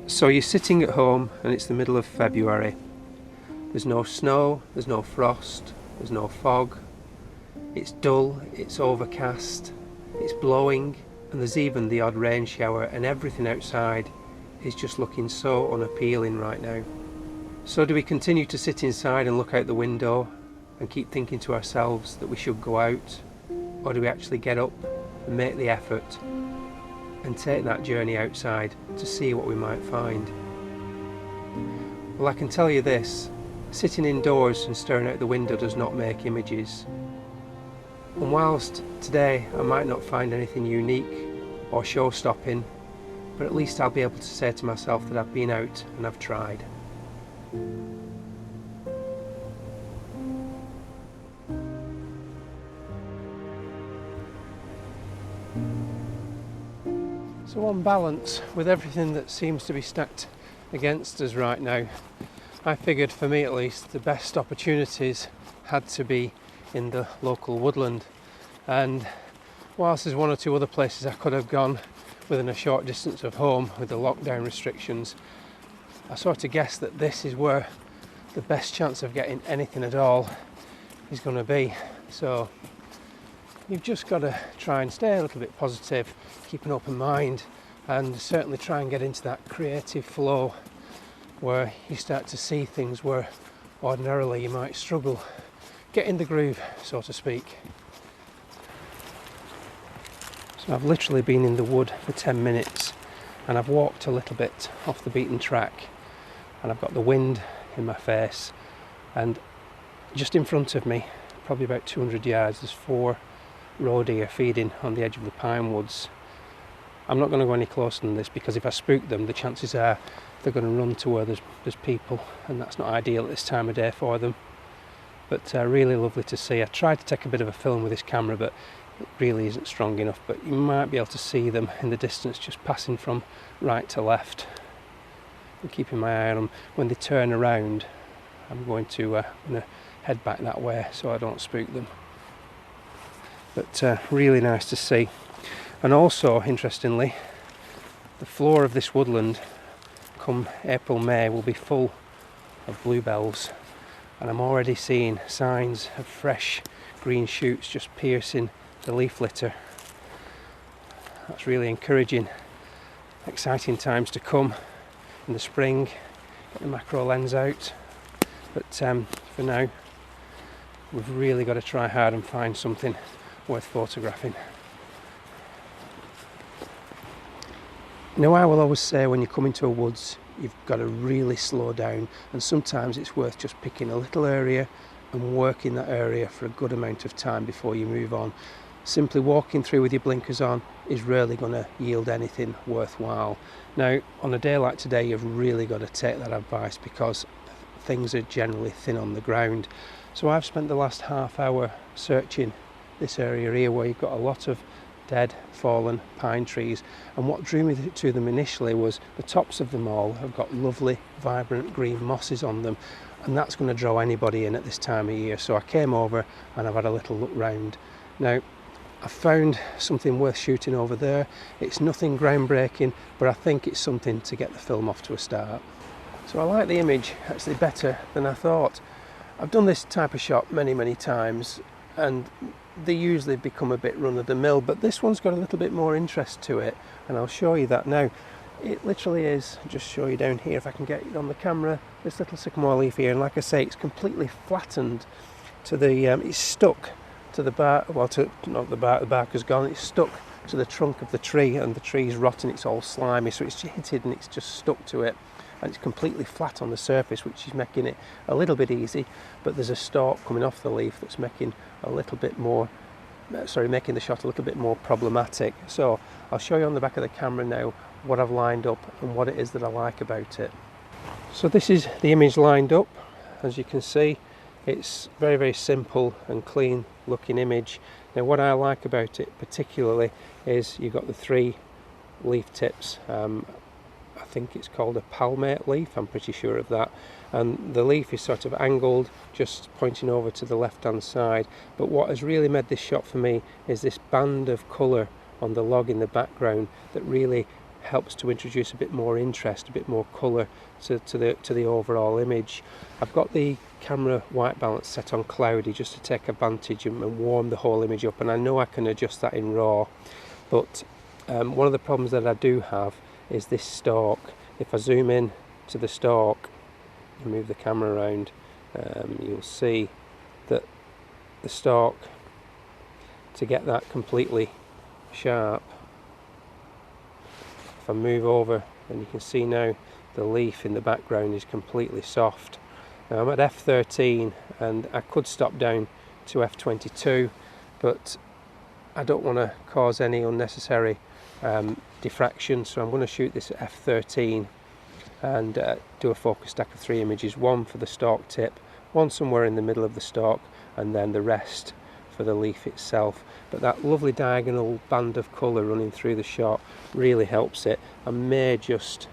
So you're sitting at home and it's the middle of February. There's no snow, there's no frost, there's no fog. It's dull, it's overcast, it's blowing, and there's even the odd rain shower, and everything outside is just looking so unappealing right now. So do we continue to sit inside and look out the window and keep thinking to ourselves that we should go out? Or do we actually get up and make the effort and take that journey outside to see what we might find? Well, I can tell you this, sitting indoors and staring out the window does not make images. And whilst today I might not find anything unique or show-stopping, but at least I'll be able to say to myself that I've been out and I've tried. So on balance, with everything that seems to be stacked against us right now, I figured, for me at least, the best opportunities had to be in the local woodland. And whilst there's one or two other places I could have gone within a short distance of home with the lockdown restrictions, I sort of guessed that this is where the best chance of getting anything at all is going to be. So you've just got to try and stay a little bit positive, keep an open mind, and certainly try and get into that creative flow where you start to see things where ordinarily you might struggle. Get in the groove, so to speak. So I've literally been in the wood for 10 minutes and I've walked a little bit off the beaten track, and I've got the wind in my face, and just in front of me, probably about 200 yards, there's 4 roe deer feeding on the edge of the pine woods. I'm not going to go any closer than this because if I spook them, the chances are they're going to run to where there's people, and that's not ideal at this time of day for them. But really lovely to see. I tried to take a bit of a film with this camera, but it really isn't strong enough, but you might be able to see them in the distance just passing from right to left. I'm keeping my eye on them. When they turn around, I'm going to head back that way so I don't spook them. But really nice to see. And also, interestingly, the floor of this woodland come April, May will be full of bluebells, and I'm already seeing signs of fresh green shoots just piercing the leaf litter. That's really encouraging. Exciting times to come in the spring. Get the macro lens out, but for now we've really got to try hard and find something worth photographing. Now, I will always say when you come into a woods you've got to really slow down, and sometimes it's worth just picking a little area and working that area for a good amount of time before you move on. Simply walking through with your blinkers on is rarely going to yield anything worthwhile. Now, on a day like today, you've really got to take that advice because things are generally thin on the ground. So I've spent the last half hour searching this area here where you've got a lot of dead, fallen pine trees, and what drew me to them initially was the tops of them all have got lovely, vibrant green mosses on them, and that's going to draw anybody in at this time of year. So I came over and I've had a little look round. Now, I found something worth shooting over there. It's nothing groundbreaking, but I think it's something to get the film off to a start. So I like the image actually better than I thought. I've done this type of shot many times, and they usually become a bit run-of-the-mill, but this one's got a little bit more interest to it, and I'll show you that now. It literally is, I'll just show you down here if I can get it on the camera, this little sycamore leaf here, and like I say, it's completely flattened to the, it's stuck to the bark, well, not the bark has gone, it's stuck to the trunk of the tree, and the tree's rotten, it's all slimy, so it's hitted and it's just stuck to it, and it's completely flat on the surface, which is making it a little bit easy, but there's a stalk coming off the leaf that's making a little bit more, making the shot a little bit more problematic. So I'll show you on the back of the camera now what I've lined up and what it is that I like about it. So this is the image lined up. As you can see, it's very simple and clean looking image. Now, what I like about it particularly is you've got the 3 leaf tips. I think it's called a palmate leaf, I'm pretty sure of that, and the leaf is sort of angled, just pointing over to the left hand side. But what has really made this shot for me is this band of colour on the log in the background that really helps to introduce a bit more interest, a bit more colour to the overall image. I've got the camera white balance set on cloudy just to take advantage and warm the whole image up, and I know I can adjust that in RAW, but one of the problems that I do have is this stalk. If I zoom in to the stalk and move the camera around, you'll see that the stalk, to get that completely sharp, if I move over, then you can see now the leaf in the background is completely soft. Now I'm at f13 and I could stop down to f22, but I don't want to cause any unnecessary diffraction, so I'm going to shoot this at f13 and do a focus stack of 3 images, one for the stalk tip, one somewhere in the middle of the stalk, and then the rest for the leaf itself. But that lovely diagonal band of colour running through the shot really helps it. I may just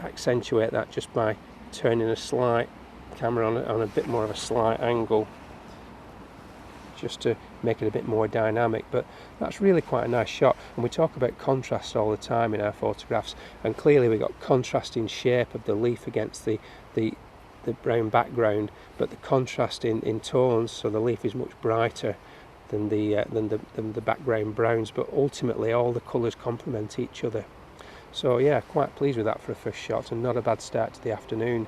accentuate that just by turning a slight camera on a bit more of a slight angle, just to make it a bit more dynamic. But that's really quite a nice shot, and we talk about contrast all the time in our photographs, and clearly we got contrasting shape of the leaf against the brown background, but the contrast in tones, so the leaf is much brighter than the background browns, but ultimately all the colours complement each other. So yeah, quite pleased with that for a first shot, and not a bad start to the afternoon.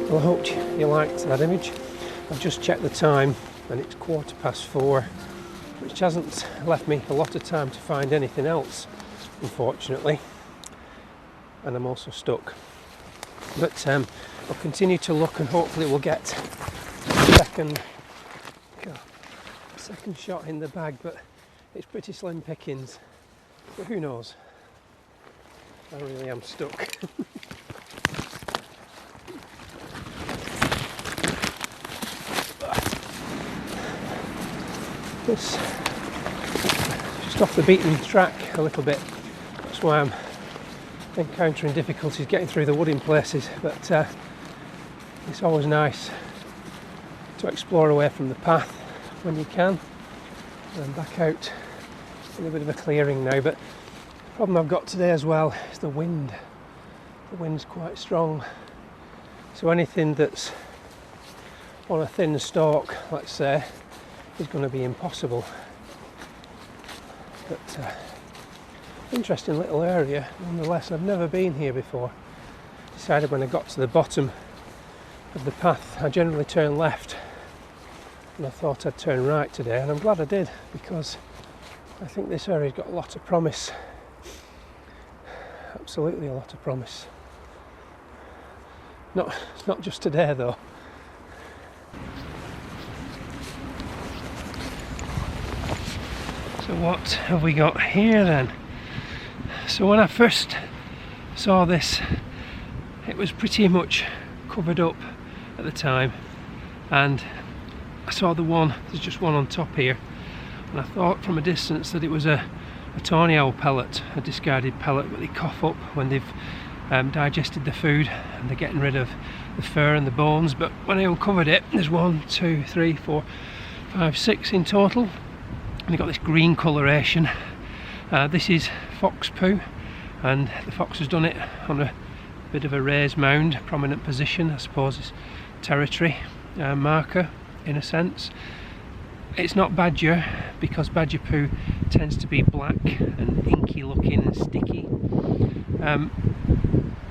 Well, I hope you liked that image. I've just checked the time and it's 4:15, which hasn't left me a lot of time to find anything else, unfortunately, and I'm also stuck. But I'll continue to look, and hopefully we'll get a second shot in the bag, but it's pretty slim pickings. But who knows? I really am stuck. It's just off the beaten track a little bit. That's why I'm encountering difficulties getting through the wood in places, but it's always nice to explore away from the path when you can. I'm back out in a bit of a clearing now, but the problem I've got today as well is the wind. The wind's quite strong, so anything that's on a thin stalk, let's say, is going to be impossible. But interesting little area nonetheless. I've never been here before. Decided when I got to the bottom of the path, I generally turn left, and I thought I'd turn right today, and I'm glad I did, because I think this area's got a lot of promise. Absolutely a lot of promise. Not just today though. So what have we got here then? So when I first saw this, it was pretty much covered up at the time, and I saw there's just one on top here, and I thought from a distance that it was a tawny owl pellet, a discarded pellet that they cough up when they've digested the food and they're getting rid of the fur and the bones. But when I uncovered it, there's 1, 2, 3, 4, 5, 6 in total, and they've got this green coloration. This is fox poo, and the fox has done it on a bit of a raised mound, prominent position, I suppose it's territory marker in a sense. It's not badger, because badger poo tends to be black and inky looking and sticky.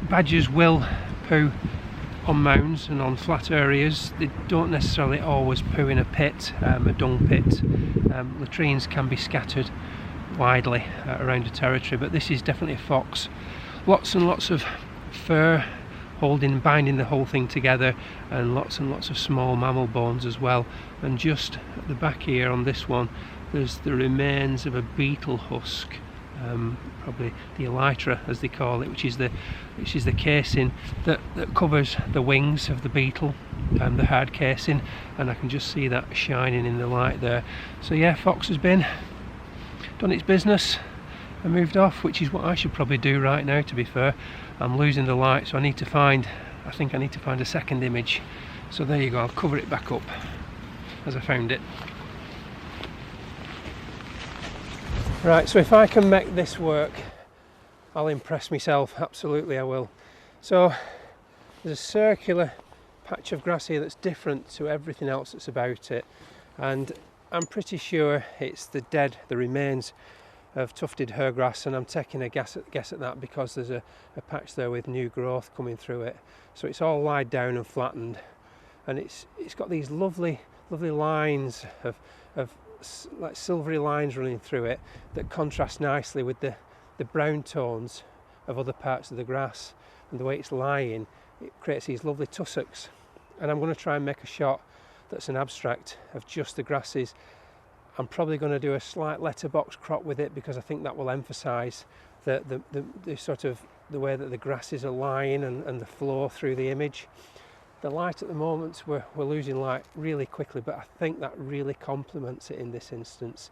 Badgers will poo on mounds and on flat areas. They don't necessarily always poo in a pit, a dung pit. Latrines can be scattered widely around a territory, but this is definitely a fox. Lots and lots of fur binding the whole thing together, and lots of small mammal bones as well. And just at the back here on this one, there's the remains of a beetle husk, probably the elytra as they call it, which is the casing that covers the wings of the beetle, the hard casing, and I can just see that shining in the light there. So yeah, fox has done its business and moved off, which is what I should probably do right now, to be fair. I'm losing the light, so I think I need to find a second image. So there you go, I'll cover it back up as I found it. Right, so if I can make this work, I'll impress myself, absolutely I will. So there's a circular patch of grass here that's different to everything else that's about it, and I'm pretty sure it's the remains of tufted hairgrass, and I'm taking a guess at that because there's a patch there with new growth coming through it. So it's all lied down and flattened, and it's got these lovely lines of like silvery lines running through it that contrast nicely with the brown tones of other parts of the grass, and the way it's lying, it creates these lovely tussocks. And I'm going to try and make a shot that's an abstract of just the grasses. I'm probably going to do a slight letterbox crop with it because I think that will emphasise the sort of the way that the grasses are lying and the flow through the image. The light at the moment, we're losing light really quickly, but I think that really complements it in this instance.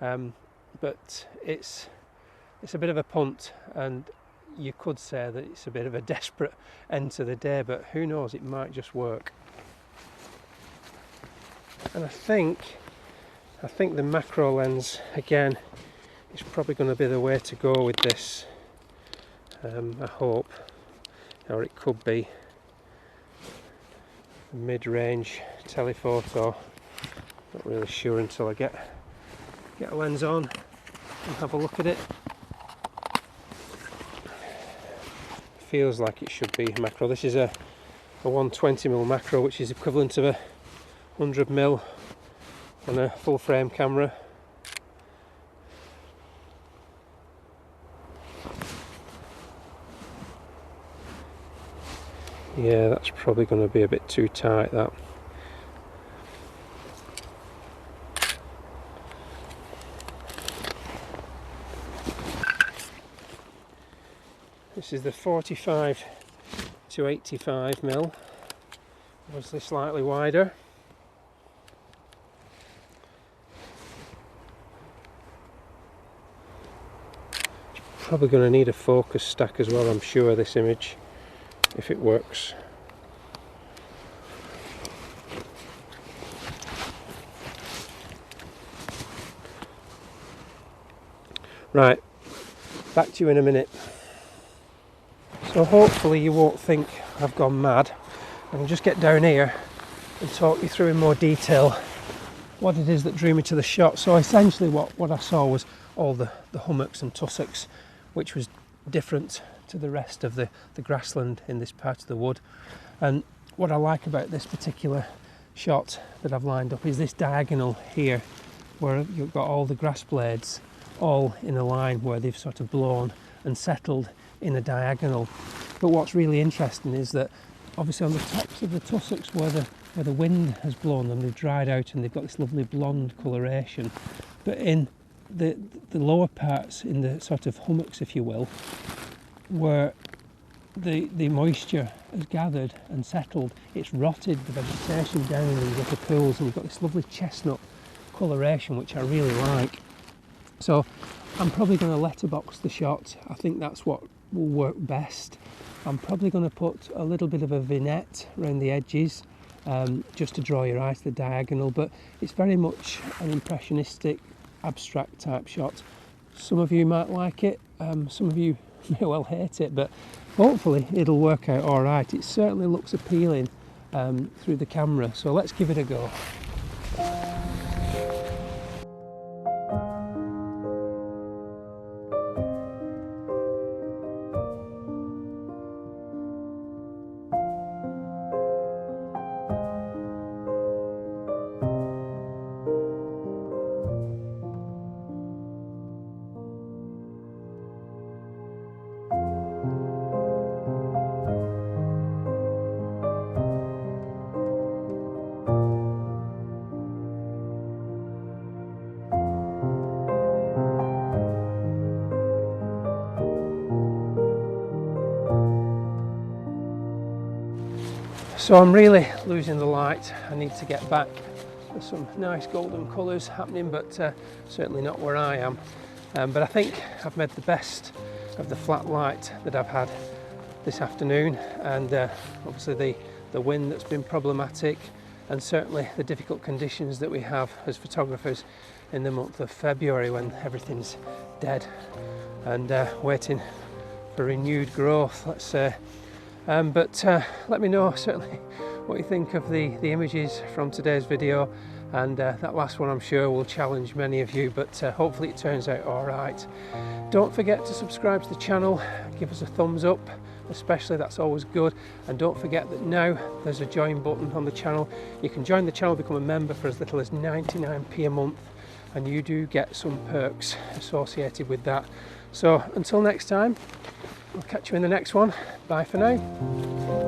But it's a bit of a punt, and you could say that it's a bit of a desperate end to the day, but who knows, it might just work. And I think the macro lens again is probably going to be the way to go with this. I hope, or it could be a mid-range telephoto. Not really sure until I get a lens on and have a look at it. Feels like it should be macro. This is a 120mm macro, which is equivalent of a 100mm on a full frame camera. Yeah, that's probably going to be a bit too tight, that. This is the 45 to 85mm, obviously slightly wider. Probably going to need a focus stack as well, I'm sure, this image, if it works. Right, back to you in a minute. So hopefully you won't think I've gone mad. I can just get down here and talk you through in more detail what it is that drew me to the shot. So essentially what I saw was all the hummocks and tussocks, which was different to the rest of the grassland in this part of the wood. And what I like about this particular shot that I've lined up is this diagonal here, where you've got all the grass blades all in a line where they've sort of blown and settled in a diagonal. But what's really interesting is that obviously on the tops of the tussocks where the wind has blown them, they've dried out and they've got this lovely blonde coloration. But in the lower parts, in the sort of hummocks, if you will, where the moisture has gathered and settled, it's rotted the vegetation down in these little pools, and we've got this lovely chestnut coloration which I really like. So I'm probably going to letterbox the shot. I think that's what will work best. I'm probably going to put a little bit of a vignette around the edges, just to draw your eye to the diagonal, but it's very much an impressionistic, abstract type shot. Some of you might like it, some of you may well hate it, but hopefully it'll work out all right. It certainly looks appealing through the camera, so let's give it a go. So I'm really losing the light. I need to get back. There's some nice golden colours happening, but certainly not where I am. But I think I've made the best of the flat light that I've had this afternoon, and obviously the wind that's been problematic, and certainly the difficult conditions that we have as photographers in the month of February when everything's dead and waiting for renewed growth, let's say. But let me know certainly what you think of the images from today's video, and that last one I'm sure will challenge many of you, but hopefully it turns out all right. Don't forget to subscribe to the channel, give us a thumbs up especially, that's always good, and don't forget that now there's a join button on the channel. You can join the channel, become a member for as little as 99p a month, and you do get some perks associated with that. So until next time, I'll catch you in the next one. Bye for now.